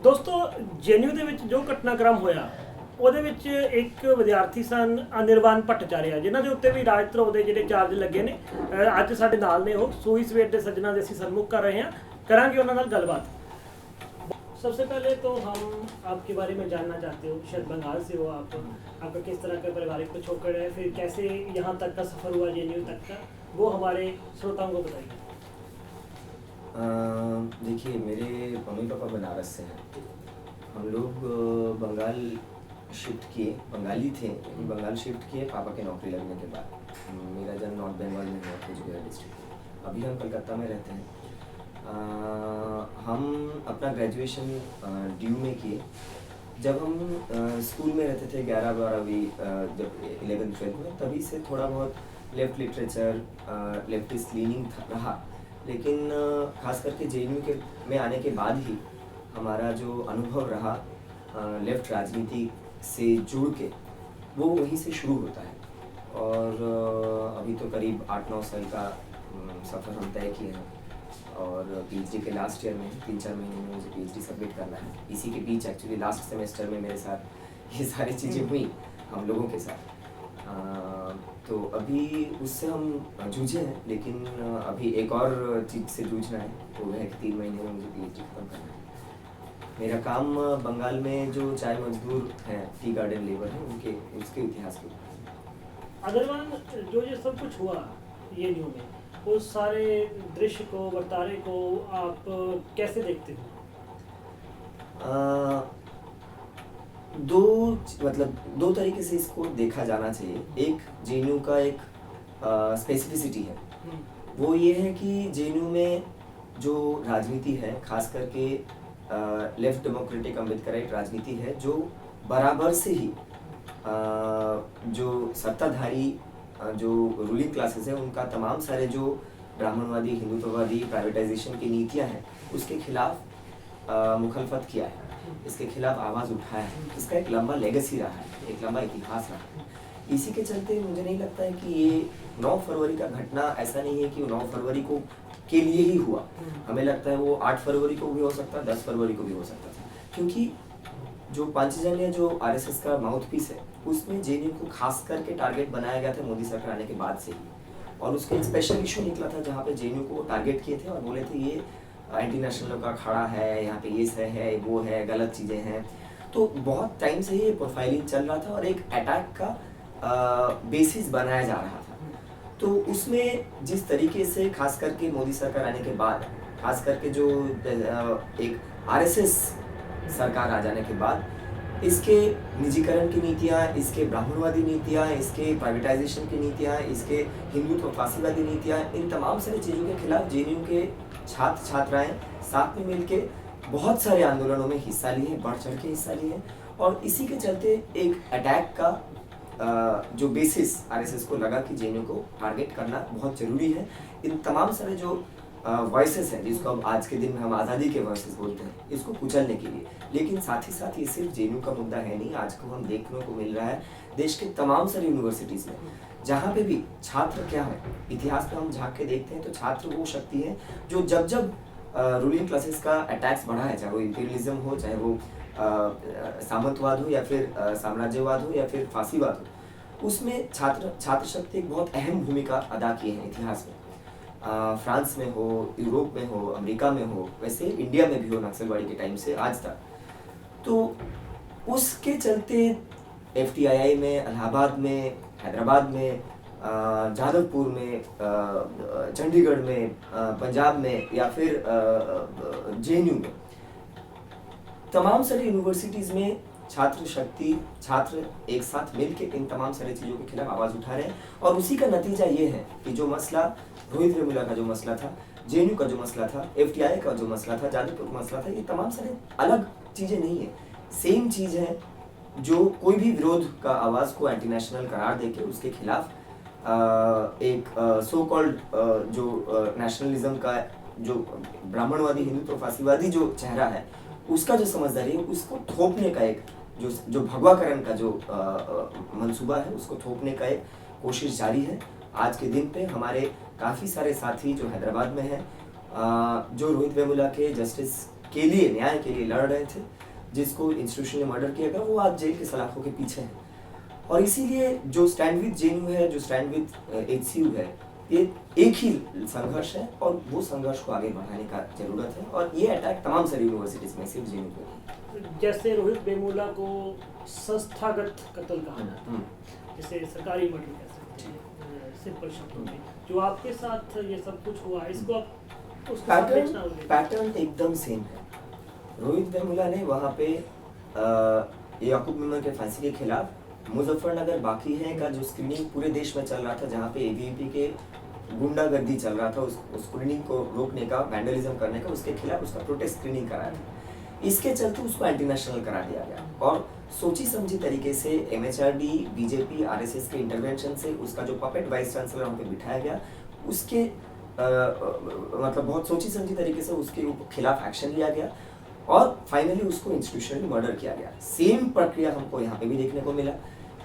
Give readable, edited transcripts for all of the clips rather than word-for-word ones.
ਦੋਸਤੋ ਜੇਐਨਯੂ ਦੇ ਵਿੱਚ ਜੋ ਘਟਨਾਕ੍ਰਮ ਹੋਇਆ ਉਹਦੇ ਵਿੱਚ ਇੱਕ ਵਿਦਿਆਰਥੀ ਸਨ ਅਨਿਰਵਾਨ ਭੱਟਾਚਾਰਿਆ ਜਿਨ੍ਹਾਂ ਦੇ ਉੱਤੇ ਵੀ ਰਾਜ ਧਰੋਹ ਦੇ ਜਿਹੜੇ ਚਾਰਜ ਲੱਗੇ ਨੇ। ਅੱਜ ਸਾਡੇ ਨਾਲ ਨੇ ਉਹ ਸੂਈ ਸਵੇਰ ਦੇ ਸੱਜਣਾ ਦੇ ਅਸੀਂ ਸਨमुख कर रहे हैं, करांगे उन्होंने नाल गलबात। सबसे पहले तो हम आपके बारे में जानना चाहते हो, शायद बंगाल से हो आप, आपका किस तरह का पारिवारिक पिछोकड़ है, फिर कैसे यहाँ तक का सफ़र हुआ जेएनयू तक का, वो हमारे श्रोताओं को बताइए। देखिए, मेरे मम्मी पापा बनारस से हैं। हम लोग बंगाल शिफ्ट किए, बंगाली थे लेकिन बंगाल शिफ्ट किए पापा की नौकरी लगने के बाद। मेरा जन्म नॉर्थ बंगाल में हुआ, कुचबिहार डिस्ट्रिक्ट। अभी हम कलकत्ता में रहते हैं। हम अपना ग्रेजुएशन ड्यू में किए। जब हम स्कूल में रहते थे 11-12वीं, जब 11th-12th में, तभी से थोड़ा बहुत लेफ्ट लिटरेचर, लेफ्टिस्ट लीनिंग रहा। लेकिन खास करके जेएनयू के में आने के बाद ही हमारा जो अनुभव रहा लेफ्ट राजनीति से जुड़ के, वो वहीं से शुरू होता है। और अभी तो करीब 8-9 साल का सफ़र हम तय किए हैं और पीएचडी के लास्ट ईयर में 3-4 महीने में मुझे पीएचडी सबमिट करना है। इसी के बीच एक्चुअली लास्ट सेमेस्टर में मेरे साथ ये सारी चीज़ें हुई हम लोगों के साथ। तो अभी उससे हम जूझे हैं, लेकिन अभी एक और चीज़ से जूझना है, वो है कि 3 महीने में मुझे पीएचडी खत्म करना है। मेरा काम बंगाल में जो चाय मजदूर हैं, टी गार्डन लेबर हैं, उसके इतिहास के ऊपर। अग्रवाल, जो ये सब कुछ हुआ जेएनयू में, उस सारे दृश्य को, वर्तारे को आप कैसे देखते हो? दो तरीके से इसको देखा जाना चाहिए। एक जेएनयू का एक स्पेसिफिसिटी है, वो ये है कि जेएनयू में जो राजनीति है, खास करके लेफ्ट डेमोक्रेटिक अम्बेडकराइट राजनीति है, जो बराबर से ही जो सत्ताधारी जो रूलिंग क्लासेस है, उनका तमाम सारे जो ब्राह्मणवादी, हिंदुत्ववादी, प्राइवेटाइजेशन की नीतियां हैं, उसके खिलाफ मुखालफत किया है, इसके खिलाफ आवाज़ उठाया है। इसका एक लंबा लेगेसी रहा है, एक लंबा इतिहास रहा है। इसी के चलते मुझे नहीं लगता है कि ये 9 फरवरी का घटना ऐसा नहीं है कि वो 9 फरवरी को के लिए ही हुआ। हमें लगता है वो 8 फरवरी को भी हो सकता, 10 फरवरी को भी हो सकता था, क्योंकि जो पांचजन्य जो आरएसएस का माउथपीस है, उसमें जेएनयू को खास करके टारगेट बनाया गया था मोदी सरकार आने के बाद से ही। और उसके एक स्पेशल इशू निकला था जहाँ पे जेएनयू को टारगेट किए थे और बोले थे ये एंटी नेशनल का खड़ा है, यहाँ पे ये है, वो है, गलत चीज़ें हैं। तो बहुत टाइम से ही प्रोफाइलिंग चल रहा था और एक अटैक का बेसिस बनाया जा रहा था। तो उसमें जिस तरीके से खास करके मोदी सरकार आने के बाद, खास करके जो एक आरएसएस सरकार आ जाने के बाद, इसके निजीकरण की नीतियाँ, इसके ब्राह्मणवादी नीतियाँ, इसके प्राइवेटाइजेशन की नीतियाँ, इसके हिंदुत्व फासीवादी नीतियाँ, इन तमाम सारी चीज़ों के खिलाफ जेएनयू के छात्र छात्राएँ साथ में मिलके बहुत सारे आंदोलनों में हिस्सा लिए, बढ़ चढ़ के हिस्सा लिए। और इसी के चलते एक अटैक का जो बेसिस आरएसएस को लगा कि जेएनयू को टारगेट करना बहुत ज़रूरी है। इन तमाम सारे जो वॉइसेस हैं, जिसको अब आज के दिन में हम आज़ादी के वॉइसेस बोलते हैं, इसको कुचलने के लिए। लेकिन साथ ही साथ ये सिर्फ जेएनयू का मुद्दा है नहीं, आज को हम देखने को मिल रहा है देश के तमाम सारी यूनिवर्सिटीज़ में, जहाँ पे भी छात्र क्या है, इतिहास में हम झाँक के देखते हैं तो छात्र वो शक्ति है जो जब रूलिंग क्लासेस का अटैक्स बढ़ा है, चाहे वो इंपीरियलिज्म हो, चाहे वो सामंतवाद हो, या फिर साम्राज्यवाद हो, या फिर फांसीवाद हो, उसमें छात्र शक्ति एक बहुत अहम भूमिका अदा की है इतिहास में। फ्रांस में हो, यूरोप में हो, अमेरिका में हो, वैसे इंडिया में भी हो, नक्सलवाड़ी के टाइम से आज तक। तो उसके चलते एफटीआईआई में, इलाहाबाद में, हैदराबाद में, जादवपुर में, चंडीगढ़ में, पंजाब में, या फिर जेएनयू में, तमाम सारी यूनिवर्सिटीज़ में छात्र एक साथ मिलकर इन तमाम सारी चीज़ों के खिलाफ आवाज़ उठा रहे हैं। और उसी का नतीजा ये है कि जो मसला रोहित वेमुला का जो मसला था, जेएनयू का जो मसला था, एफटीआई का जो मसला था, जादवपुर का मसला था, ये तमाम सारे अलग चीज़ें नहीं है, सेम चीज़ है। जो कोई भी विरोध का आवाज़ को एंटी नेशनल करार देके उसके खिलाफ एक सो कॉल्ड जो नेशनलिज्म का जो ब्राह्मणवादी, हिंदुत्व फासीवादी जो चेहरा है, उसका जो समझदारी है, उसको थोपने का एक जो भगवाकरण का जो मंसूबा है, उसको थोपने का एक कोशिश जारी है। आज के दिन पे हमारे काफ़ी सारे साथी जो हैदराबाद में हैं, जो रोहित वेमुला के जस्टिस के लिए, न्याय के लिए लड़ रहे थे, जिसको इंस्टीट्यूशन ने मर्डर किया गया, वो आज जेल के सलाखों के पीछे है। और इसीलिए जो स्टैंड विद जेएनयू है, जो स्टैंड विद एचसीयू है, ये एक ही संघर्ष है और वो संघर्ष को आगे बढ़ाने का जरूरत है। और ये अटैक तमाम सारी यूनिवर्सिटीज में, सिर्फ जेएनयू पे नहीं। जैसे रोहित वेमुला को संस्थागत कत्ल कहा जाता है, जिसे सरकारी मर्डर कह सकते हैं सिंपल शब्दों में, जो आपके साथ ये सब कुछ हुआ, इसको आप उसके साथ देखना होगा। पैटर्न एकदम सेम है। रोहित वेमुला ने वहाँ पे याकूब मेमन के फांसी के खिलाफ मुजफ्फरनगर बाकी है का जो स्क्रीनिंग पूरे देश में चल रहा था, जहाँ पे एबीवीपी के गुंडागर्दी चल रहा था, उस स्क्रीनिंग को रोकने का, वैंडलिज्म करने का, उसके खिलाफ उसका प्रोटेस्ट स्क्रीनिंग कराया था। इसके चलते उसको एंटी नेशनल करा दिया गया और सोची समझी तरीके से एमएचआरडी, बीजेपी, आरएसएस के इंटरवेंशन से उसका जो पपेट वाइस चांसलर वहाँ पे बिठाया गया, उसके मतलब बहुत सोची समझी तरीके से उसके खिलाफ एक्शन लिया गया और फाइनली उसको इंस्टीट्यूशनली मर्डर किया गया। सेम प्रक्रिया हमको यहाँ पे भी देखने को मिला।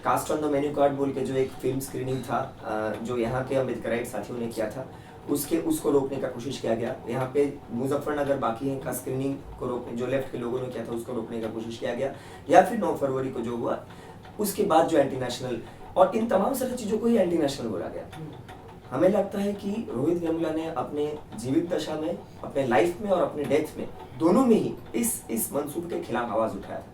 Cost on the menu card बोल के जो एक फिल्म स्क्रीनिंग था, जो यहाँ के अम्बेडकराइट साथियों ने किया था, उसको रोकने का कोशिश किया गया। यहाँ पे मुजफ्फरनगर बाकी है का स्क्रीनिंग को रोकने, जो लेफ्ट के लोगों ने किया था, उसको रोकने का कोशिश किया गया। या फिर 9 फरवरी को जो हुआ, उसके बाद जो एंटी नेशनल, और इन तमाम सारी चीज़ों को ही एंटी नेशनल बोला गया। हमें लगता है कि रोहित वेमुला ने अपने जीवित दशा में, अपने लाइफ में और अपने डेथ में, दोनों में ही इस मंसूब के खिलाफ आवाज उठाया था।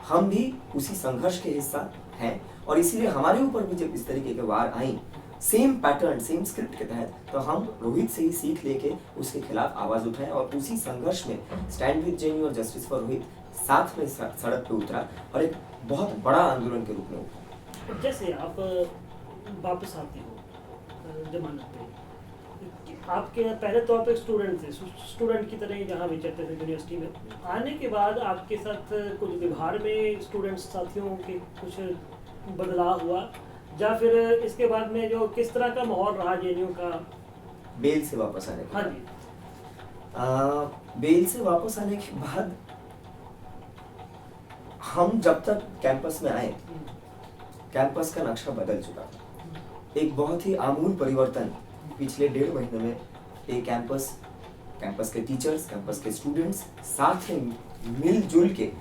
हम भी उसी संघर्ष के हिस्सा हैं और इसीलिए हमारे ऊपर भी जब इस तरीके के वार आई, सेम पैटर्न, सेम स्क्रिप्ट के तहत, तो हम रोहित से ही सीख लेके उसके खिलाफ आवाज उठाए और उसी संघर्ष में स्टैंड विद जेएनयू और जस्टिस फॉर रोहित साथ में सड़क पे उतरा और एक बहुत बड़ा आंदोलन के रूप में उतरा। जैसे आप वापस आते हो जमानत पे, आपके पहले तो आप एक स्टूडेंट थे, स्टूडेंट की तरह ही जहाँ विचरते थे यूनिवर्सिटी में, आने के बाद आपके साथ कुछ व्यवहार में स्टूडेंट्स साथियों के कुछ बदलाव हुआ, या फिर इसके बाद में जो किस तरह का माहौल रहा जेएनयू का बेल से वापस आने के हाँ बाद? जी, बेल से वापस आने के बाद हम जब तक कैंपस में आए, कैंपस का नक्शा बदल चुका था। एक बहुत ही आमूल परिवर्तन पिछले 1.5 महीने में एक कैंपस के टीचर्स, कैंपस के स्टूडेंट्स साथ में मिलजुल के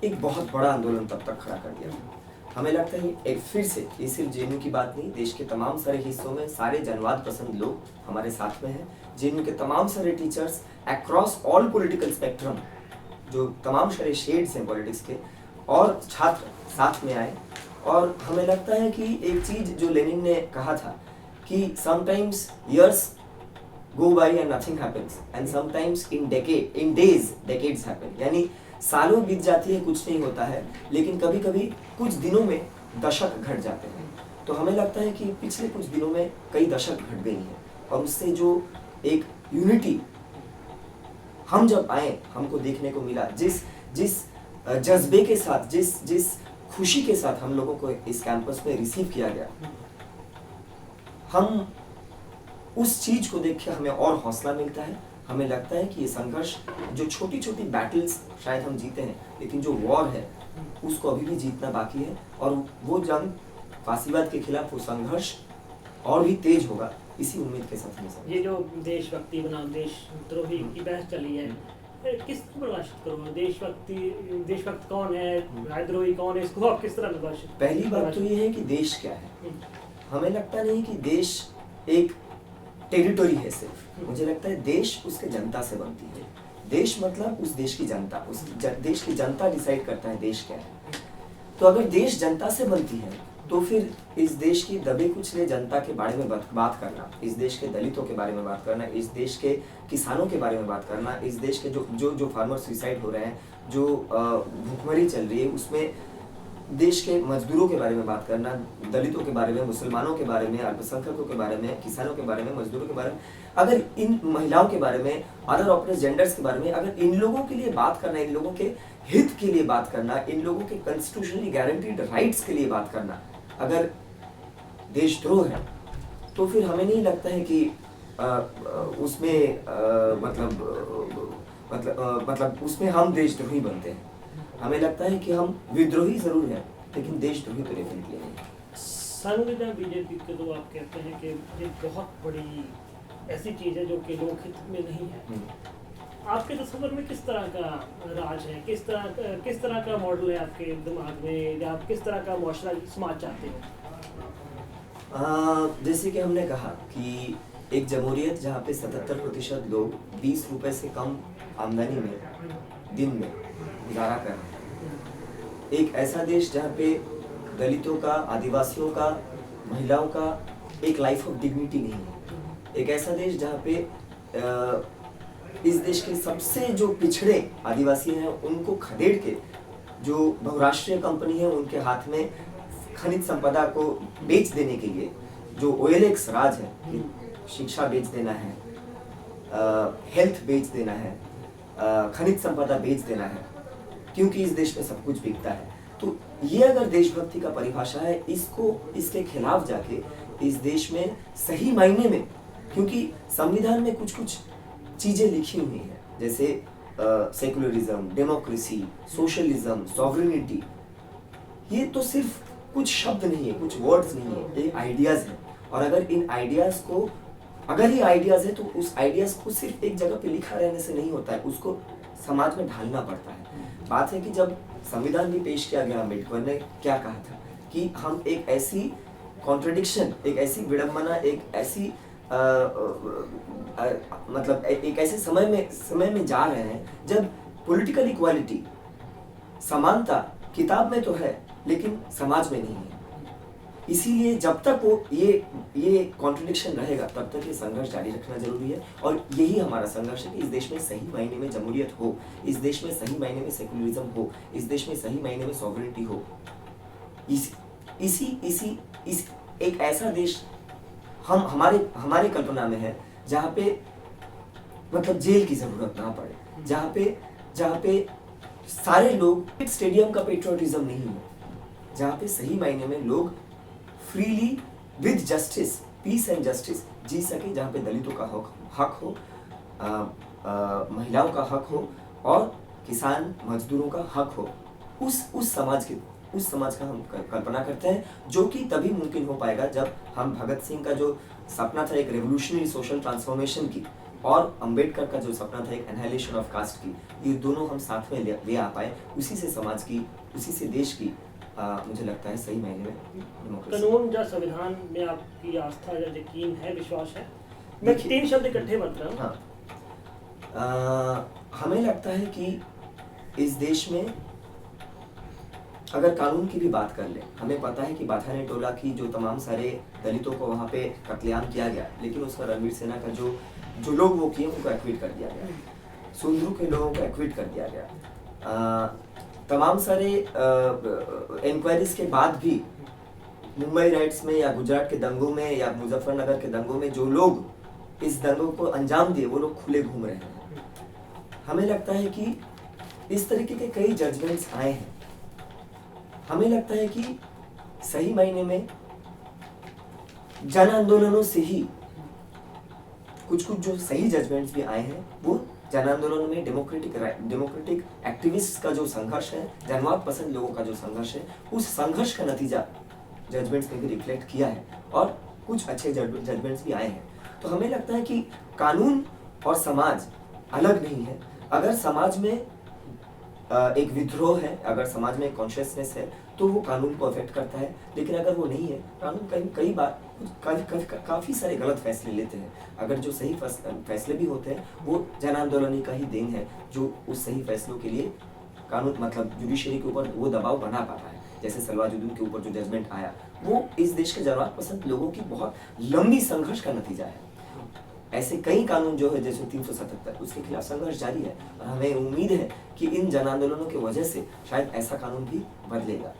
एक बहुत बड़ा आंदोलन तब तक खड़ा कर दिया। हमें लगता है एक फिर से, ये सिर्फ जेएनयू की बात नहीं, देश के तमाम सारे हिस्सों में सारे जनवाद पसंद लोग हमारे साथ में हैं। जेएनयू के तमाम सारे teachers across all political spectrum, जो तमाम सारे शेड्स हैं पॉलिटिक्स के, और छात्र साथ में आए। और हमें लगता है कि एक चीज जो लेनिन ने कहा था कि sometimes years go by and nothing happens and sometimes in days decades happen, यानी सालों बीत जाती है, कुछ नहीं होता है, लेकिन कभी कभी कुछ दिनों में दशक घट जाते हैं। तो हमें लगता है कि पिछले कुछ दिनों में कई दशक घट गई हैं और उससे जो एक यूनिटी हम जब आए हमको देखने को मिला, जिस जज्बे के साथ, जिस खुशी के साथ हम लोगों को इस कैंपस में रिसीव किया गया, हम उस चीज को देख के हमें और हौसला मिलता है। हमें लगता है कि ये संघर्ष, जो छोटी छोटी बैटल्स शायद हम जीते हैं, लेकिन जो वॉर है उसको अभी भी जीतना बाकी है और वो जंग, फासीवाद के खिलाफ वो संघर्ष और भी तेज होगा, इसी उम्मीद के साथ हमें। ये जो देशभक्ति बनाम देशद्रोही की बहस चली है, किस तरह परिभाषित करोगे? देशभक्त कौन है, राजद्रोही कौन है, इसको आप किस तरह परिभाषित? पहली बात तो ये है कि देश क्या है। हमें लगता नहीं कि देश एक टेरिटोरी है सिर्फ, मुझे लगता है देश उसके जनता से बनती है। देश मतलब उस देश की जनता, उस देश की जनता डिसाइड करता है देश क्या है। तो अगर देश जनता से बनती है तो फिर इस देश की दबे कुचले जनता के बारे में बात करना, इस देश के दलितों के बारे में बात करना, इस देश के किसानों के बारे में बात करना, इस देश के जो फार्मर सुसाइड हो रहे हैं, जो भूखमरी चल रही है, उसमें देश के मजदूरों के बारे में बात करना, दलितों के बारे में, मुसलमानों के बारे में, अल्पसंख्यकों के बारे में, किसानों के बारे में, मजदूरों के बारे में, अगर इन महिलाओं के बारे में, अदर ऑपरेस जेंडर्स के बारे में, अगर इन लोगों के लिए बात करना, इन लोगों के हित के लिए बात करना, इन लोगों के कॉन्स्टिट्यूशनली गारंटीड राइट्स के लिए बात करना अगर देशद्रोह है, तो फिर हमें नहीं लगता है कि उसमें मतलब उसमें हम देशद्रोही बनते हैं। हमें लगता है कि हम विद्रोही जरूर हैं, लेकिन देशद्रोही तो डेफिनेटली नहीं। संघ में बीजेपी के तो आप कहते हैं कि ये बहुत बड़ी ऐसी चीज़ है जो कि लोकहित में नहीं है, आपके तस्वीर में किस तरह का राज है, किस तरह का मॉडल है आपके दिमाग में, या आप किस तरह का मुआशरा समाज चाहते हो? जैसे कि हमने कहा कि एक जमहूरियत जहाँ पे 77% लोग 20 रुपए से कम आमदनी में दिन में गुजारा कर रहे हैं, एक ऐसा देश जहाँ पे दलितों का, आदिवासियों का, महिलाओं का एक लाइफ ऑफ डिग्निटी नहीं है, एक ऐसा देश जहाँ पे इस देश के सबसे जो पिछड़े आदिवासी हैं उनको खदेड़ के जो बहुराष्ट्रीय कंपनी है उनके हाथ में खनिज संपदा को बेच देने के लिए जो OLX राज है कि शिक्षा बेच देना है, हेल्थ बेच देना है, खनिज संपदा बेच देना है, क्योंकि इस देश में सब कुछ बिकता है। तो ये अगर देशभक्ति का परिभाषा है, इसको इसके खिलाफ जाके इस देश में सही मायने में, क्योंकि संविधान में कुछ कुछ चीजें लिखी हुई हैं जैसे सेकुलरिज्म, डेमोक्रेसी, सोशलिज्म, सॉवरेनिटी, ये तो सिर्फ कुछ शब्द नहीं है, कुछ वर्ड्स नहीं है, ये आइडियाज हैं। और अगर इन आइडियाज को, अगर ये आइडियाज है तो उस आइडियाज को सिर्फ एक जगह पे लिखा रहने से नहीं होता है, उसको समाज में ढालना पड़ता है। बात है कि जब संविधान भी पेश किया गया, अम्बेडकर ने क्या कहा था कि हम एक ऐसी कॉन्ट्रडिक्शन, एक ऐसी विडंबना, एक ऐसी मतलब एक ऐसे समय में जा रहे हैं जब पॉलिटिकल इक्वालिटी, समानता किताब में तो है लेकिन समाज में नहीं है। इसीलिए जब तक वो ये कॉन्ट्रडिक्शन रहेगा तब तक ये संघर्ष जारी रखना जरूरी है। और यही हमारा संघर्ष है कि इस देश में सही मायने में जमहूरियत हो, इस देश में सही मायने में सेकुलरिज्म हो, इस देश में सही मायने में सॉवरेनिटी हो। इस एक ऐसा देश हमारे कल्पना में है जहाँ पे मतलब जेल की जरूरत ना पड़े, जहाँ पे सारे लोग, स्टेडियम का पेट्रियोटिज्म नहीं है, जहाँ पे सही मायने में लोग freely with justice, peace and justice जी सके, जहाँ पे दलितों का हक हो, महिलाओं का हक हो और किसान मजदूरों का हक हो। उस समाज का हम कल्पना करते हैं, जो कि तभी मुमकिन हो पाएगा जब हम भगत सिंह का जो सपना था एक रेवोल्यूशनरी सोशल ट्रांसफॉर्मेशन की, और अंबेडकर का जो सपना था एक एनहाइलेशन ऑफ कास्ट की, ये दोनों हम साथ में ले आ पाए। उसी से समाज की, उसी से देश की मुझे लगता है सही मायने में डेमोक्रेसी। कानून या संविधान में आपकी आस्था या यकीन है, विश्वास है? मैं 3 शब्द इकट्ठे बता रहा हूँ। हाँ, हमें लगता है कि इस देश में अगर कानून की भी बात कर ले, हमें पता है कि बाथाने टोला की जो तमाम सारे दलितों को वहाँ पे कत्लेआम किया गया, लेकिन उसका रणवीर सेना का जो लोग वो किए उनको एक्विट कर दिया गया, सुंदरू के लोगों को एक्विट कर दिया गया। तमाम सारे इंक्वायरीज के बाद भी मुंबई राइट्स में या गुजरात के दंगों में या मुजफ्फरनगर के दंगों में जो लोग इस दंगों को अंजाम दिए वो लोग खुले घूम रहे हैं। हमें लगता है कि इस तरीके के कई जजमेंट्स आए हैं। हमें लगता है कि सही मायने में जन आंदोलनों से ही कुछ जो सही जजमेंट्स भी आए हैं, वो जन आंदोलन में डेमोक्रेटिक एक्टिविस्ट का जो संघर्ष है, जनवाद पसंद लोगों का जो संघर्ष है, उस संघर्ष का नतीजा जजमेंट्स में भी रिफ्लेक्ट किया है और कुछ अच्छे जजमेंट्स भी आए हैं। तो हमें लगता है कि कानून और समाज अलग नहीं है। अगर समाज में एक विद्रोह है, अगर समाज में कॉन्शियसनेस है तो वो कानून को अफेक्ट करता है, लेकिन अगर वो नहीं है, कानून कई बार काफी सारे गलत फैसले लेते हैं। अगर जो सही फैसले भी होते हैं वो जन आंदोलन का ही देन है, जो उस सही फैसलों के लिए कानून मतलब जुडिशरी के ऊपर वो दबाव बना पाता है। जैसे सलवाजुद्दीन के ऊपर जो जजमेंट आया, वो इस देश के जनवाद पसंद लोगों की बहुत लंबी संघर्ष का नतीजा है। ऐसे कई कानून जो है जैसे 377 उसके खिलाफ संघर्ष जारी है और हमें उम्मीद है कि इन जन आंदोलनों की वजह से शायद ऐसा कानून भी बदलेगा,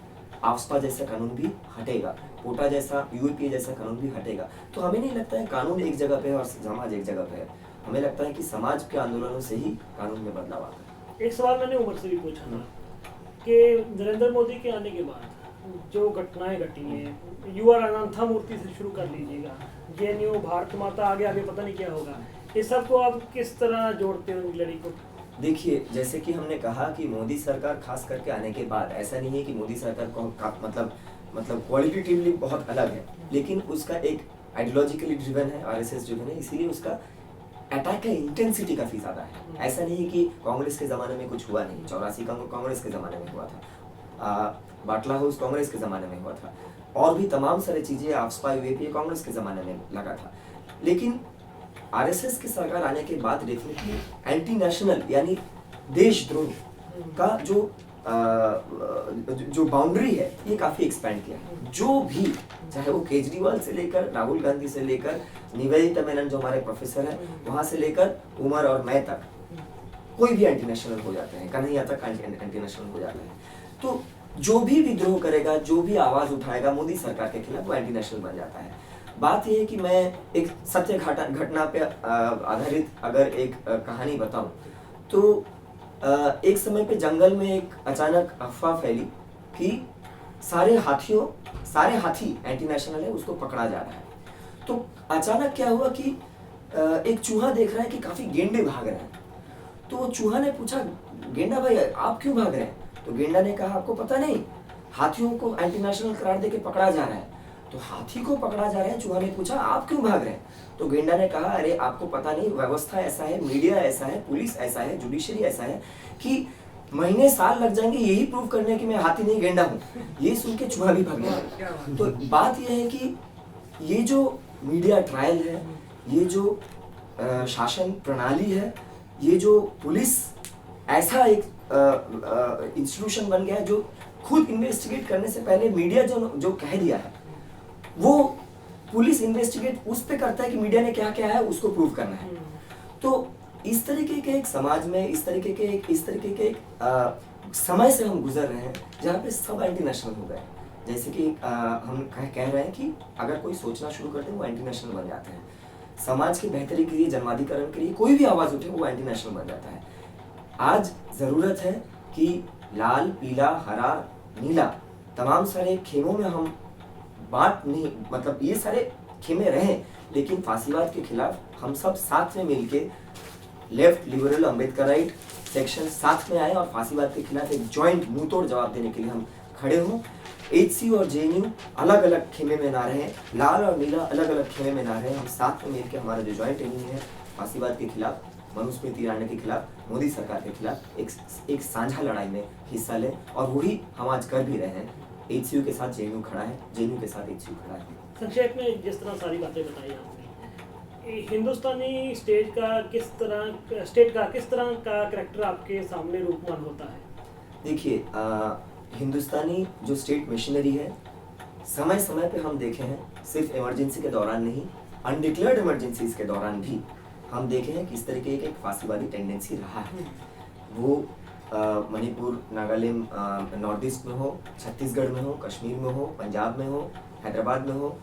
आफ्स्पा जैसा कानून भी हटेगा, पोटा जैसा, यूएपीए जैसा कानून भी हटेगा। तो हमें नहीं लगता है कानून एक जगह पे है और समाज एक जगह पे है। हमें लगता है कि समाज के आंदोलनों से ही कानून में बदलाव आता है। एक सवाल मैंने उमर से भी पूछा था कि नरेंद्र मोदी के आने के बाद जो घटनाएं घटी हैं, युवा अनंथा मूर्ति से शुरू कर लीजिएगा, जेएनयू, भारत माता, आगे पता नहीं क्या होगा, इस सब को आप किस तरह जोड़ते हो उनकी लड़ी को? देखिए, जैसे कि हमने कहा कि मोदी सरकार खास करके आने के बाद, ऐसा नहीं है कि मोदी सरकार को मतलब क्वालिटेटिवली बहुत अलग है, लेकिन उसका एक आइडियोलॉजिकली ड्रिवन है, आरएसएस ड्रिवन है, इसीलिए उसका अटैक का इंटेंसिटी काफी ज्यादा है। ऐसा नहीं है कि कांग्रेस के जमाने में कुछ हुआ नहीं, 84 का कांग्रेस के जमाने में हुआ था, बाटला हाउस कांग्रेस के जमाने में हुआ था, और भी तमाम सारी चीजें आफ्सपा यूएपी कांग्रेस के जमाने में लगा था। लेकिन आरएसएस की सरकार आने के बाद डेफिनेटली एंटी नेशनल यानी देशद्रोह का जो बाउंड्री है ये काफी एक्सपैंड किया है। जो भी, चाहे वो केजरीवाल से लेकर राहुल गांधी से लेकर निवेदिता मेनन जो हमारे प्रोफेसर है, वहां से लेकर उमर और मैं तक, कोई भी एंटी नेशनल हो जाते हैं, कन्हैया तक एंटी नेशनल हो जाते हैं। तो जो भी विद्रोह करेगा, जो भी आवाज उठाएगा मोदी सरकार के खिलाफ, वो एंटी नेशनल बन जाता है। बात यह है कि मैं एक सत्य घटना पे आधारित अगर एक कहानी बताऊं तो एक समय पे जंगल में एक अचानक अफवाह फैली कि सारे हाथी एंटी नेशनल है, उसको पकड़ा जा रहा है। तो अचानक क्या हुआ कि एक चूहा देख रहा है कि काफी गेंडे भाग रहे हैं। तो वो चूहा ने पूछा, गेंडा भाई आप क्यों भाग रहे हैं? तो गेंडा ने कहा, आपको पता नहीं, हाथियों को एंटी नेशनल करार देके पकड़ा जा रहा है। तो हाथी को पकड़ा जा रहा है, चूहा ने पूछा आप क्यों भाग रहे हैं? तो गेंडा ने कहा, अरे आपको पता नहीं, व्यवस्था ऐसा है, मीडिया ऐसा है, पुलिस ऐसा है, जुडिशरी ऐसा है कि महीने साल लग जाएंगे यही प्रूव करने कि मैं हाथी नहीं गेंडा हूँ। ये सुन के चूहा भी भागने लगा। तो बात यह है कि ये जो मीडिया ट्रायल है, ये जो शासन प्रणाली है, ये जो पुलिस ऐसा एक इंस्टीट्यूशन बन गया है जो खुद इन्वेस्टिगेट करने से पहले मीडिया जो कह दिया है वो पुलिस इन्वेस्टिगेट उस पे करता है कि मीडिया ने क्या क्या है उसको प्रूव करना है। तो इस तरीके के एक समाज में इस तरीके के एक समय से हम गुजर रहे हैं जहाँ पे सब एंटी नेशनल हो गए। जैसे कि हम कह रहे हैं कि अगर कोई सोचना शुरू करते हैं वो एंटी नेशनल बन जाते हैं। समाज की बेहतरी के लिए, जन्माधिकरण के लिए कोई भी आवाज उठे वो एंटी नेशनल बन जाता है। आज जरूरत है कि लाल, पीला, हरा, नीला तमाम सारे खेमों में हम बात नहीं, मतलब ये सारे खेमे रहें, लेकिन फांसीवाद के खिलाफ हम सब साथ में मिलके लेफ्ट, लिबरल, अम्बेडकराइट सेक्शन साथ में आए और फांसीवाद के खिलाफ एक जॉइंट मुंहतोड़ जवाब देने के लिए हम खड़े हों। एचसीयू और जेएनयू अलग अलग खेमे में ना रहे, लाल और नीला अलग अलग खेमे में ना रहे, हम साथ में मिलकर हमारा जो जॉइंट एनिमी है फांसीवाद के खिलाफ, मनुस्मृति ईरानी के खिलाफ, मोदी सरकार के खिलाफ एक साझा लड़ाई में हिस्सा लें। और वही हम आज कर भी रहे हैं। एचसीयू के साथ जेएनयू खड़ा है, जेएनयू के साथ एचसीयू खड़ा है। संक्षेप में जिस तरह सारी बातें बताई आपने, हिंदुस्तानी स्टेट का किस तरह का करैक्टर आपके सामने रूपमान होता है? देखिए, हिंदुस्तानी जो स्टेट मशीनरी है, समय समय पे हम देखे हैं, सिर्फ इमरजेंसी के दौरान नहीं, अनडिक्लेयर्ड इमरजेंसीज के दौरान भी हम देखे हैं कि इस तरीके की एक फांसीवादी टेंडेंसी रहा है। वो मणिपुर, नागालैंड, नॉर्थ ईस्ट में हो, छत्तीसगढ़ में हो, कश्मीर में हो, पंजाब में हो, हैदराबाद में हो,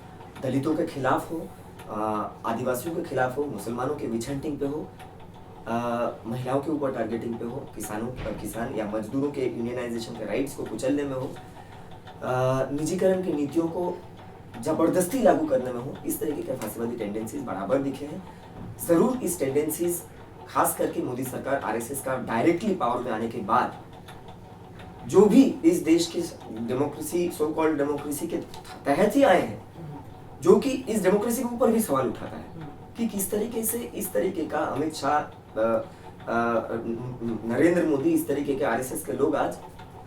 दलितों के खिलाफ हो, आदिवासियों के खिलाफ हो, मुसलमानों के विच हंटिंग पे हो, महिलाओं के ऊपर टारगेटिंग पे हो, किसान या मजदूरों के यूनियनाइजेशन के राइट्स को कुचलने में हो, निजीकरण की नीतियों को जबरदस्ती लागू करने में हो, इस तरीके के फांसीवादी टेंडेंसीज बराबर दिखे हैं। जरूर इस टेंडेंसीज खास करके मोदी सरकार, आरएसएस का डायरेक्टली पावर में आने के बाद जो भी इस देश की डेमोक्रेसी, सो कॉल्ड डेमोक्रेसी के तहत ही आए हैं, जो कि इस डेमोक्रेसी के ऊपर भी सवाल उठाता है कि किस तरीके से इस तरीके का अमित शाह, नरेंद्र मोदी, इस तरीके के आरएसएस के लोग आज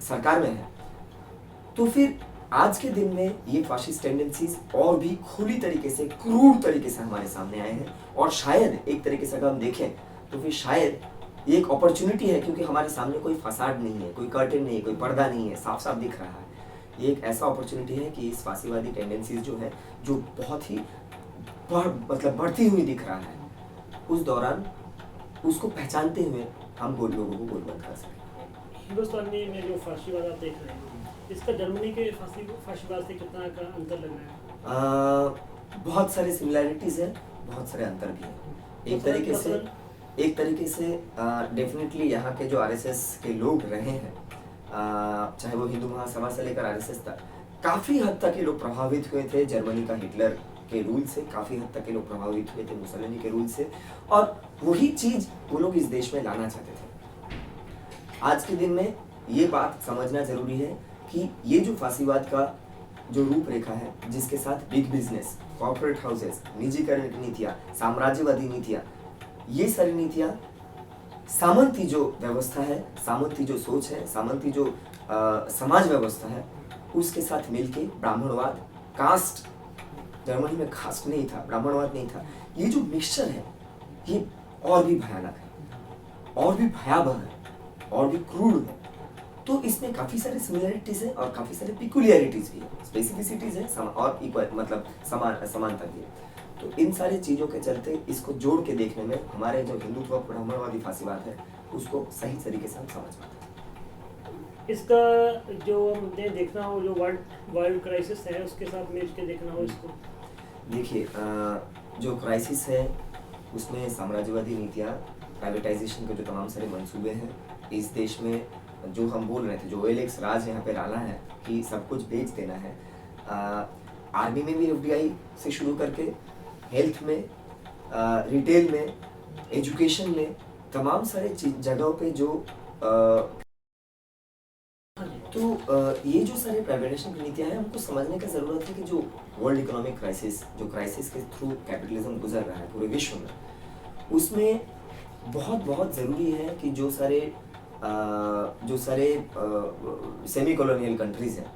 सरकार में हैं। तो फिर आज के दिन में ये फाशिस्ट टेंडेंसीज और भी खुली तरीके से, क्रूर तरीके से हमारे सामने आए हैं। और शायद एक तरीके से अगर हम देखें तो फिर शायद ये एक अपॉर्चुनिटी है, क्योंकि हमारे सामने कोई फसाड नहीं है, कोई कर्टेन नहीं है, कोई पर्दा नहीं है, साफ साफ दिख रहा है। ये एक ऐसा अपॉर्चुनिटी है कि इस फांसीवादी टेंडेंसीज जो है, जो बहुत ही बढ़ती हुई दिख रहा है, उस दौरान उसको पहचानते हुए हम लोगों को गोलबंद कर सकें। हिंदुस्तानी में जो फांसीवाद आप देख रहे हैं, इसका जर्मनी के फांसीवाद से कितना का अंतर लग रहा है? बहुत सारे सिमिलैरिटीज हैं, बहुत सारे अंतर भी हैं। एक तरीके से डेफिनेटली यहाँ के जो आरएसएस के लोग रहे हैं, चाहे वो हिंदू महासभा से लेकर आरएसएस तक, काफी हद तक ये लोग प्रभावित हुए थे जर्मनी का हिटलर के रूल से, काफी हद तक ये लोग प्रभावित हुए थे मुसोलिनी के रूल से, और वही चीज वो लोग इस देश में लाना चाहते थे। आज के दिन में ये बात समझना जरूरी है कि ये जो फांसीवाद का जो रूपरेखा है, जिसके साथ बिग बिजनेस, कॉर्पोरेट हाउसेस, निजीकरण की नीतियां, साम्राज्यवादी नीतियां, ये सारी नीतियाँ सामंती जो व्यवस्था है, सामंती जो सोच है, सामंती जो समाज व्यवस्था है, उसके साथ मिलके ब्राह्मणवाद, कास्ट, जर्मनी में कास्ट नहीं था, ब्राह्मणवाद नहीं था, ये जो मिक्सचर है ये और भी भयानक है, और भी भयावह है, और भी क्रूर है। तो इसमें काफी सारे सिमिलरिटीज है और काफी सारे पिकुलियरिटीज भी है, स्पेसिफिसिटीज है और इक्वल मतलब समानता भी है। तो इन सारी चीजों के चलते इसको जोड़ के देखने में हमारे जो हिंदुत्व ब्राह्मणवादी फासीवाद है उसको सही तरीके से हम समझ पाते हैं। इसका जो हमने देखना हो, जो वर्ल्ड क्राइसिस है उसके साथ मिल के देखना हो इसको, देखिए जो क्राइसिस है उसमें साम्राज्यवादी नीतियाँ, प्राइवेटाइजेशन के जो तमाम सारे मंसूबे हैं इस देश में, जो हम बोल रहे थे, जो OLX राज यहाँ पे डाला है कि सब कुछ बेच देना है, आर्मी में भी FDI से शुरू करके हेल्थ में, रिटेल में, एजुकेशन में, तमाम सारे जगहों पे जो ये जो सारे प्राइवेटाइजेशन की नीतियाँ हैं हमको समझने का ज़रूरत है कि जो वर्ल्ड इकोनॉमिक क्राइसिस, जो क्राइसिस के थ्रू कैपिटलिज्म गुजर रहा है पूरे विश्व में, उसमें बहुत ज़रूरी है कि जो सारे सेमी कॉलोनियल कंट्रीज़ हैं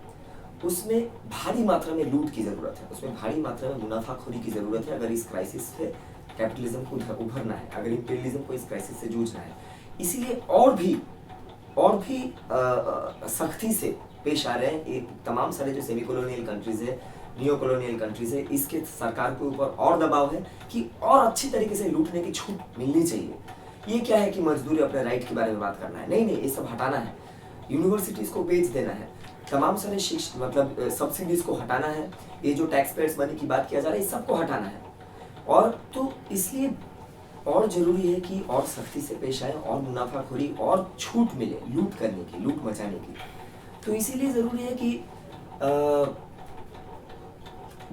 उसमें भारी मात्रा में लूट की ज़रूरत है, उसमें भारी मात्रा में मुनाफाखोरी की ज़रूरत है अगर इस क्राइसिस से कैपिटलिज्म को उभरना है, अगर इंपीरियलिज्म को इस क्राइसिस से जूझना है। इसीलिए और भी सख्ती से पेश आ रहे हैं एक तमाम सारे जो सेमी कॉलोनियल कंट्रीज़ है, नियो कॉलोनियल कंट्रीज़ है, इसके सरकार के ऊपर और दबाव है कि और अच्छी तरीके से लूटने की छूट मिलनी चाहिए। ये क्या है कि मजदूरी अपने राइट के बारे में बात करना है, नहीं, ये सब हटाना है, यूनिवर्सिटीज़ को बेच देना है, तमाम सारे मतलब सब्सिडीज को हटाना है, ये जो टैक्स पेयर्स मनी की बात किया जा रहा है इस सबको हटाना है। और तो इसलिए और ज़रूरी है कि और सख्ती से पेश आए और मुनाफाखोरी और छूट मिले लूट करने की, लूट मचाने की। तो इसीलिए ज़रूरी है कि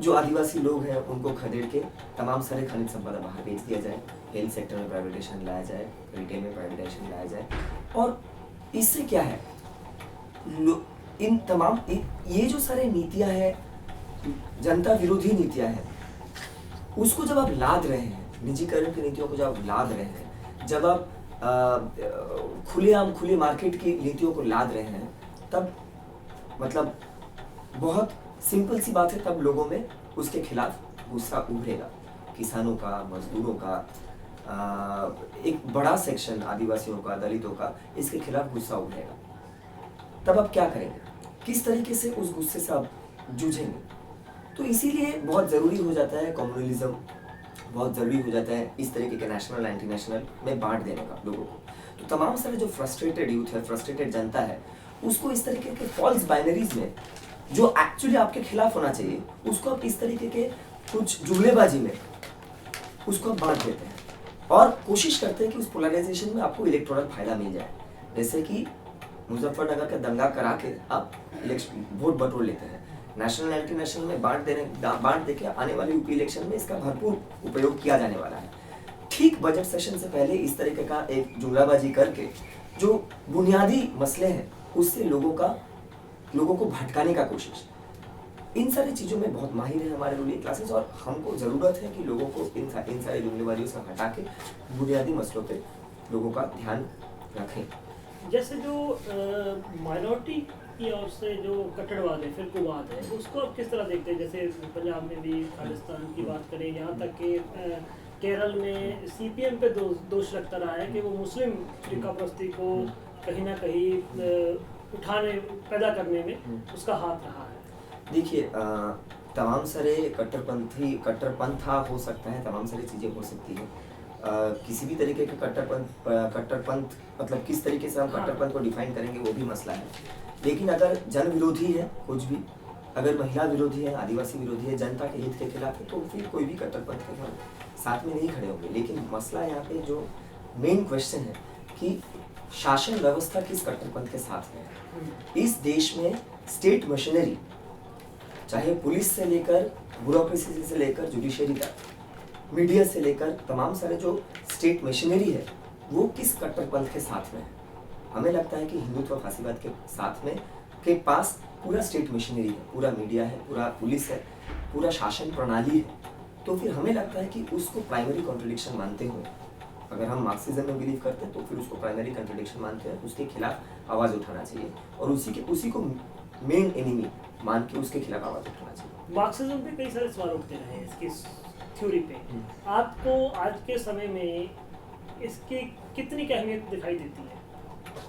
जो आदिवासी लोग हैं उनको खदेड़ के तमाम सारे खनिज संपदा बाहर बेच दिया जाए, हेल्थ सेक्टर में प्राइवेटाइजेशन लाया जाए, रिटेल में प्राइवेटाइजेशन लाया जाए। और इससे क्या है, इन तमाम ये जो सारे नीतियां हैं, जनता विरोधी नीतियां हैं, उसको जब आप लाद रहे हैं, निजीकरण की नीतियों को जब आप लाद रहे हैं, जब आप खुले मार्केट की नीतियों को लाद रहे हैं, तब मतलब बहुत सिंपल सी बात है, तब लोगों में उसके खिलाफ गुस्सा उभरेगा, किसानों का, मजदूरों का, एक बड़ा सेक्शन आदिवासियों का, दलितों का, इसके खिलाफ गुस्सा उभरेगा। तब आप क्या करेंगे, किस तरीके से उस गुस्से से आप जूझेंगे? तो इसीलिए बहुत ज़रूरी हो जाता है कम्युनलिज्म, बहुत ज़रूरी हो जाता है इस तरीके के नेशनल एंटी नेशनल में बांट देने का लोगों को। तो तमाम सारे जो फ्रस्ट्रेटेड यूथ है, फ्रस्ट्रेटेड जनता है, उसको इस तरीके के फॉल्स बाइनरीज में जो एक्चुअली आपके खिलाफ होना चाहिए, उसको आप इस तरीके के कुछ जुमलेबाजी में उसको आप बांट देते हैं और कोशिश करते हैं कि उस पोलराइजेशन में आपको इलेक्टोरल फायदा मिल जाए। जैसे कि मुजफ्फरनगर का दंगा करा के आप वोट बटोर लेते हैं, नेशनल एंटी नेशनल में बांट देके आने वाले यूपी इलेक्शन में इसका भरपूर उपयोग किया जाने वाला है। ठीक बजट सेशन से पहले इस तरीके का एक जुमलाबाजी करके जो बुनियादी मसले हैं उससे लोगों को भटकाने का कोशिश, इन सारी चीज़ों में बहुत माहिर है हमारे रूलिंग क्लासेस। और हमको ज़रूरत है कि लोगों को इन सारी जुमलेबाजियों से हटा के बुनियादी मसलों पे लोगों का ध्यान रखें। जैसे जो माइनॉरिटी की ओर से जो कट्टरवाद है, फिरकूवाद है, उसको आप किस तरह देखते हैं? जैसे पंजाब में भी खालिस्तान की बात करें, यहाँ तक कि केरल में CPM पे दोष लगता रहा है कि वो मुस्लिम फिरकापरस्ती को कहीं ना कहीं पैदा करने में उसका हाथ रहा है। देखिए तमाम सारे कट्टरपंथा हो सकता है, तमाम सारी चीज़ें हो सकती है। किसी भी तरीके के कट्टरपंथ मतलब किस तरीके से हम कट्टरपंथ को डिफाइन करेंगे वो भी मसला है। लेकिन अगर जन विरोधी है कुछ भी, अगर महिला विरोधी है, आदिवासी विरोधी है, जनता के हित के खिलाफ है, तो फिर कोई भी कट्टरपंथ के साथ में नहीं खड़े होंगे। लेकिन मसला यहाँ पे जो मेन क्वेश्चन है कि शासन व्यवस्था किस कट्टरपंथ के साथ में है। इस देश में स्टेट मशीनरी, चाहे पुलिस से लेकर ब्यूरोक्रेसी से लेकर जुडिशरी तक, मीडिया से लेकर तमाम सारे जो स्टेट मशीनरी है, वो किस कट्टरपंथ के साथ में है। हमें लगता है कि हिंदुत्व फासीवाद के साथ में के पास पूरा स्टेट मशीनरी है, पूरा मीडिया है, पूरा पुलिस है, पूरा शासन प्रणाली है। तो फिर हमें लगता है कि उसको प्राइमरी कॉन्ट्रडिक्शन मानते हुए अगर हम मार्क्सिज्म में बिलीव करते हैं तो फिर उसको प्राइमरी कंट्रडिक्शन मानते हैं, उसके खिलाफ आवाज़ उठाना चाहिए और उसी को मेन एनिमी मान के उसके खिलाफ आवाज़ उठाना चाहिए। मार्क्सिज्म पे कई सारे सवाल उठते रहे हैं इसकी थ्योरी पे। आपको आज के समय में इसकी कितनी अहमियत दिखाई देती है,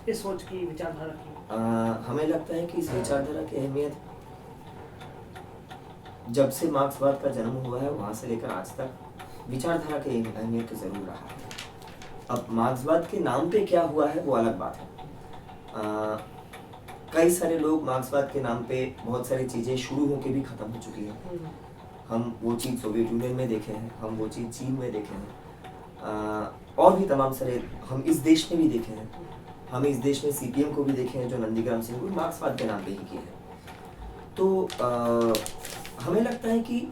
इस सोच की, विचारधारा की? हमें लगता है कि इस विचारधारा की अहमियत जब से मार्क्सवाद का जन्म हुआ है वहाँ से लेकर आज तक विचारधारा की अहमियत तो जरूर रहा है। अब मार्क्सवाद के नाम पे क्या हुआ है वो अलग बात है। कई सारे लोग मार्क्सवाद के नाम पे बहुत सारी चीज़ें शुरू होकर भी ख़त्म हो चुकी हैं। हम वो चीज़ सोवियत यूनियन में देखे हैं, हम वो चीज़ चीन में देखे हैं, और भी तमाम सारे हम इस देश में भी देखे हैं। हम इस देश में सीपीएम को भी देखे हैं जो नंदीग्राम सिंह को मार्क्सवाद के नाम पे ही किए हैं। तो हमें लगता है कि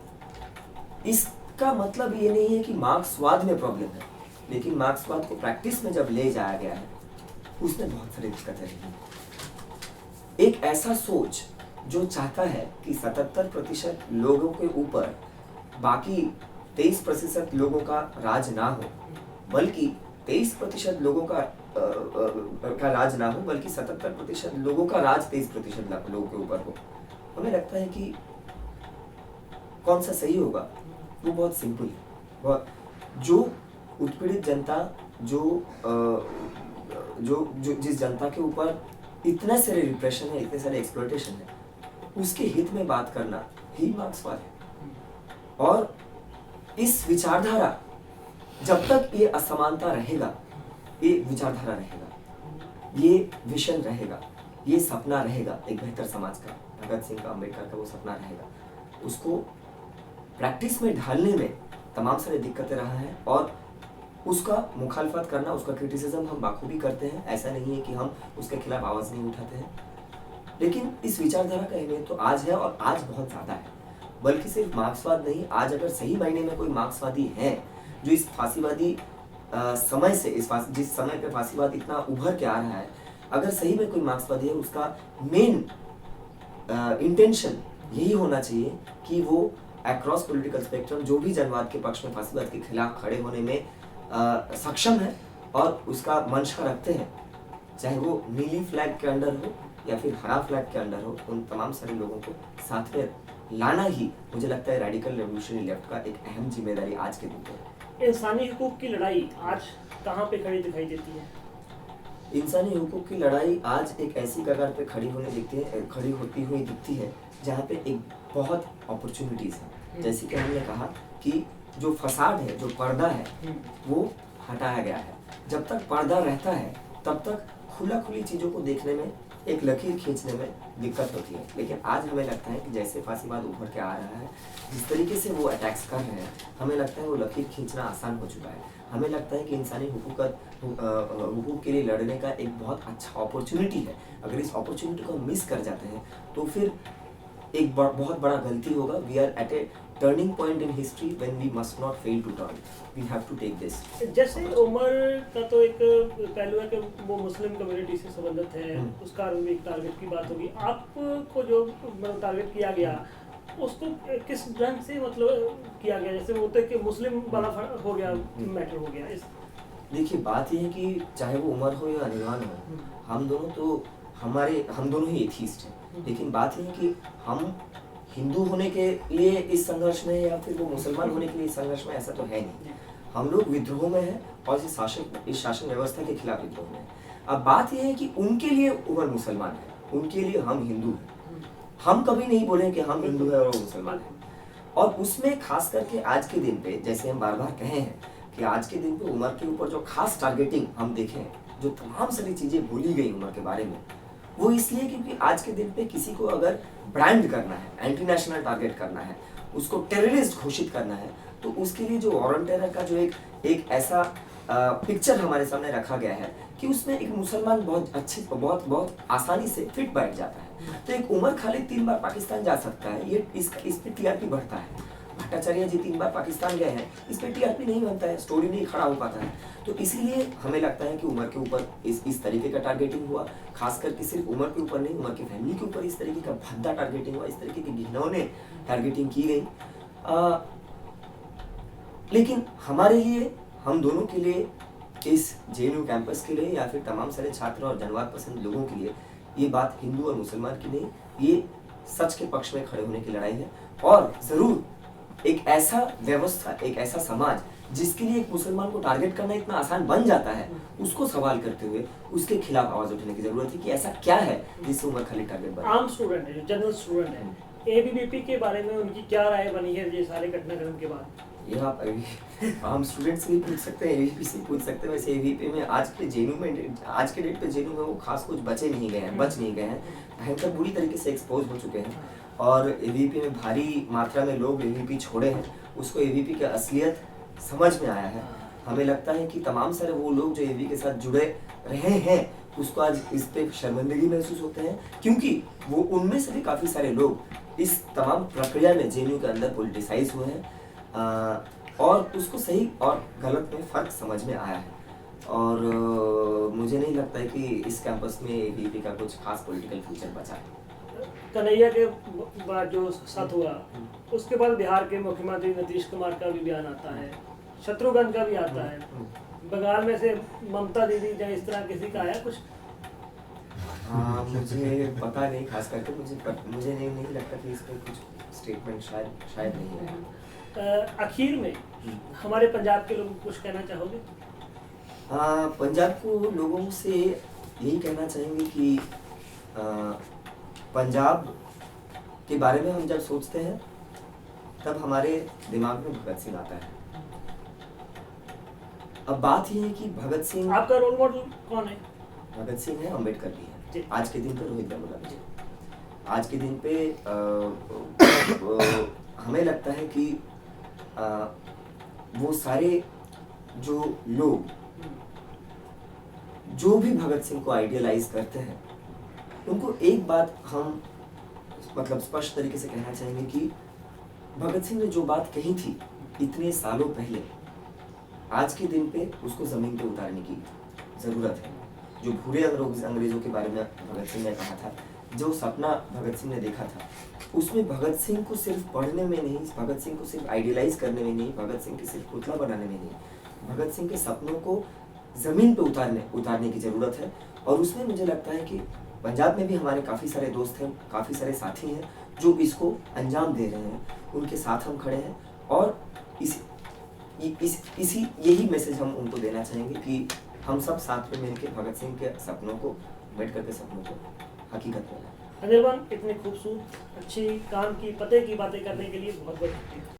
इसका मतलब ये नहीं है कि मार्क्सवाद में प्रॉब्लम है, लेकिन मार्क्सवाद को प्रैक्टिस में जब ले जाया गया है उसमें बहुत सारी दिक्कतें रही। एक ऐसा सोच जो चाहता है कि 77% लोगों के ऊपर बाकी 23% लोगों का राज ना हो, बल्कि 23% लोगों का राज ना हो, बल्कि 77% लोगों का राज 23% लोगों के ऊपर हो। हमें लगता है कि कौन सा सही होगा वो बहुत सिंपल है। जो उत्पीड़ित जनता, जो जिस जनता के ऊपर इतने सारे रिप्रेशन है, इतने सारे एक्सप्लॉयटेशन है, उसके हित में बात करना ही मार्क्सवाद है। और इस विचारधारा, जब तक ये असमानता रहेगा, ये विचारधारा रहेगा, ये विजन रहेगा, ये सपना रहेगा एक बेहतर समाज का, भगत सिंह का, अम्बेडकर का वो सपना रहेगा, उसको प्रैक्टिस में ढालने में तमाम सारी दिक्कतें रहा है। और उसका मुखालफत करना, उसका क्रिटिसिज्म हम बाखूबी करते हैं, ऐसा नहीं है कि हम उसके खिलाफ आवाज़ नहीं उठाते हैं। लेकिन इस विचारधारा का अहमियत तो आज है और आज बहुत ज़्यादा है, बल्कि सिर्फ मार्क्सवाद नहीं, आज अगर सही मायने में कोई मार्क्सवादी है जो इस फांसीवादी समय से, जिस समय पे फांसीवाद इतना उभर के आ रहा है, अगर सही में कोई मार्क्सवादी है, उसका मेन इंटेंशन यही होना चाहिए कि वो अक्रॉस पॉलिटिकल स्पेक्ट्रम जो भी जनवाद के पक्ष में, फांसीवाद के खिलाफ खड़े होने में सक्षम है और उसका मंशा रखते हैं, चाहे वो नीली फ्लैग के अंडर हो या फिर हरा फ्लैग के अंडर हो, उन तमाम सारे लोगों को साथ में लाना ही मुझे लगता है रेडिकल रेवोल्यूशनरी लेफ्ट का एक अहम जिम्मेदारी आज के दिन पे। इंसानी हुकूक की लड़ाई आज कहाँ पे खड़ी दिखाई देती है? इंसानी हुकूक की लड़ाई आज एक ऐसी कगार पे खड़ी होती हुई दिखती है जहाँ पे एक बहुत अपॉर्चुनिटीज है। जैसे कि हमने कहा कि जो फसाद है, जो पर्दा है, वो हटाया गया है। जब तक पर्दा रहता है तब तक खुली चीज़ों को देखने में, एक लकीर खींचने में दिक्कत होती है। लेकिन आज हमें लगता है कि जैसे फांसीवाद उभर के आ रहा है, जिस तरीके से वो अटैक्स कर रहे हैं, हमें लगता है वो लकीर खींचना आसान हो चुका है। हमें लगता है कि इंसानी हुकूक के लिए लड़ने का एक बहुत अच्छा अपॉर्चुनिटी है। अगर इस अपॉर्चुनिटी को मिस कर जाते हैं तो फिर एक बहुत बड़ा गलती होगा। We are at a turning point in history when we must not fail to turn, we have to take this. जैसे उमर का तो एक पहलू है कि वो मुस्लिम कम्युनिटी से संबंधित है, उसका भी एक टारगेट की बात होगी। आपको जो टारगेट किया गया उसको किस ढंग से मतलब किया गया? जैसे वो तो कि मुस्लिम वाला हो गया, मैटर हो गया। देखिए, बात ये है कि चाहे वो उमर हो या अनिर्वाण हो, हम दोनों ही एथीस्ट हैं। लेकिन बात ये है कि हम हिंदू होने के लिए इस संघर्ष में या फिर वो मुसलमान होने के लिए इस संघर्ष में, ऐसा तो है नहीं। हम लोग विद्रोह में हैं और इस शासन व्यवस्था के खिलाफ विद्रोह में हैं। अब बात यह है कि उनके लिए उमर मुसलमान है, उनके लिए हम हिंदू हैं। हम कभी नहीं बोले कि हम हिंदू हैं और वो मुसलमान हैं। और उसमें खास करके आज के दिन पे, जैसे हम बार बार कहे हैं कि आज के दिन पे उमर के ऊपर जो खास टारगेटिंग हम देखें, जो तमाम सारी चीज़ें बोली गई उमर के बारे में, वो इसलिए क्योंकि आज के दिन पे किसी को अगर ब्रांड करना है, एंटी नेशनल टारगेट करना है, उसको टेररिस्ट घोषित करना है, तो उसके लिए जो वॉर ऑन टेरर का जो एक ऐसा पिक्चर हमारे सामने रखा गया है कि उसमें एक मुसलमान बहुत आसानी से फिट बैठ जाता है। तो एक उमर खालिद 3 बार पाकिस्तान जा सकता है, ये इस पे टीआरपी बढ़ता है। भट्टाचार्य जी 3 बार पाकिस्तान गए हैं, इस पे टीआरपी नहीं बनता है, स्टोरी नहीं खड़ा हो पाता है। तो इसीलिए हमें लगता है कि उमर के ऊपर इस तरीके का टारगेटिंग हुआ। खास करके सिर्फ उमर के ऊपर नहीं, उमर की फैमिली के ऊपर इस तरीके का भद्दा टारगेटिंग हुआ, इस तरीके की घिनौने टारगेटिंग की गई। लेकिन हमारे लिए, हम दोनों के लिए इस जेएनयू कैंपस के लिए या फिर तमाम सारे छात्र और जनवाद पसंद लोगों के लिए ये बात हिंदू और मुसलमान की नहीं, ये सच के पक्ष में खड़े होने की लड़ाई है। और ज़रूर एक ऐसा व्यवस्था, एक ऐसा समाज जिसके लिए एक मुसलमान को टारगेट करना इतना आसान बन जाता है, उसको सवाल करते हुए उसके खिलाफ आवाज उठाने की जरूरत है कि ऐसा क्या है जिससे उमर खालिद टारगेट बने। आम स्टूडेंट है, जनरल स्टूडेंट है, एबीवीपी के बारे में उनकी क्या राय बनी है ये सारे घटनाक्रम के बाद? ये आप आम स्टूडेंट से नहीं पूछ सकते हैं, एबीवीपी से पूछ सकते हैं। वैसे एबीवीपी में आज के जेएनयू में, आज के डेट पे जेएनयू में वो खास कुछ बच नहीं गए हैं, भयंकर बुरी तरीके से एक्सपोज हो चुके हैं और एबीवीपी में भारी मात्रा में लोग एबीवीपी छोड़े हैं। उसको एबीवीपी की असलियत समझ में आया है। हमें लगता है कि तमाम सारे वो लोग जो एबीवीपी के साथ जुड़े रहे हैं उसको आज इस पे शर्मिंदगी महसूस होते हैं, क्योंकि वो उनमें से भी काफ़ी सारे लोग इस तमाम प्रक्रिया में जेएनयू के अंदर पॉलिटिसाइज हुए हैं और उसको सही और गलत में फ़र्क समझ में आया है। और मुझे नहीं लगता है कि इस कैंपस में एबीवीपी का कुछ खास पॉलिटिकल फ्यूचर बचा है। कन्हैया के बाद जो साथ हुआ उसके बाद बिहार के मुख्यमंत्री नीतीश कुमार का भी बयान आता है, शत्रुघ्न का भी आता है, बंगाल में से ममता दीदी या इस तरह किसी का आया कुछ? मुझे पता नहीं, खास करके मुझे नहीं लगता कि इसमें कुछ स्टेटमेंट शायद नहीं है। आखिर में हमारे पंजाब के लोगों को कुछ कहना चाहोगे? पंजाब को लोगों से यही कहना चाहेंगे कि पंजाब के बारे में हम जब सोचते हैं तब हमारे दिमाग में भगत सिंह आता है। अब बात यह है कि भगत सिंह, आपका रोल मॉडल कौन है? भगत सिंह है, अम्बेडकर भी है, आज के दिन पे रोहित वेमुला भी है। आज के दिन पे हमें लगता है कि वो सारे जो लोग जो भी भगत सिंह को आइडियलाइज करते हैं उनको एक बात हम मतलब स्पष्ट तरीके से कहना चाहेंगे कि भगत सिंह ने जो बात कही थी इतने सालों पहले, आज के दिन पे उसको जमीन पे उतारने की जरूरत है। जो भूरे अंग्रेजों के बारे में भगत सिंह ने कहा था, जो सपना भगत सिंह ने देखा था, उसमें भगत सिंह को सिर्फ पढ़ने में नहीं, भगत सिंह को सिर्फ आइडियलाइज करने में नहीं, भगत सिंह के सिर्फ पुतला बनाने में नहीं, भगत सिंह के सपनों को जमीन पे उतारने की जरूरत है। और उसमें मुझे लगता है कि पंजाब में भी हमारे काफ़ी सारे दोस्त हैं, काफ़ी सारे साथी हैं जो इसको अंजाम दे रहे हैं, उनके साथ हम खड़े हैं। और इसी यही मैसेज हम उनको देना चाहेंगे कि हम सब साथ में मिलकर भगत सिंह के सपनों को, अम्बेडकर के सपनों को हकीकत बनाएं। अनिर्बान, इतनी खूबसूरत अच्छी काम की पते की बातें करने के लिए बहुत बहुत शुक्रिया।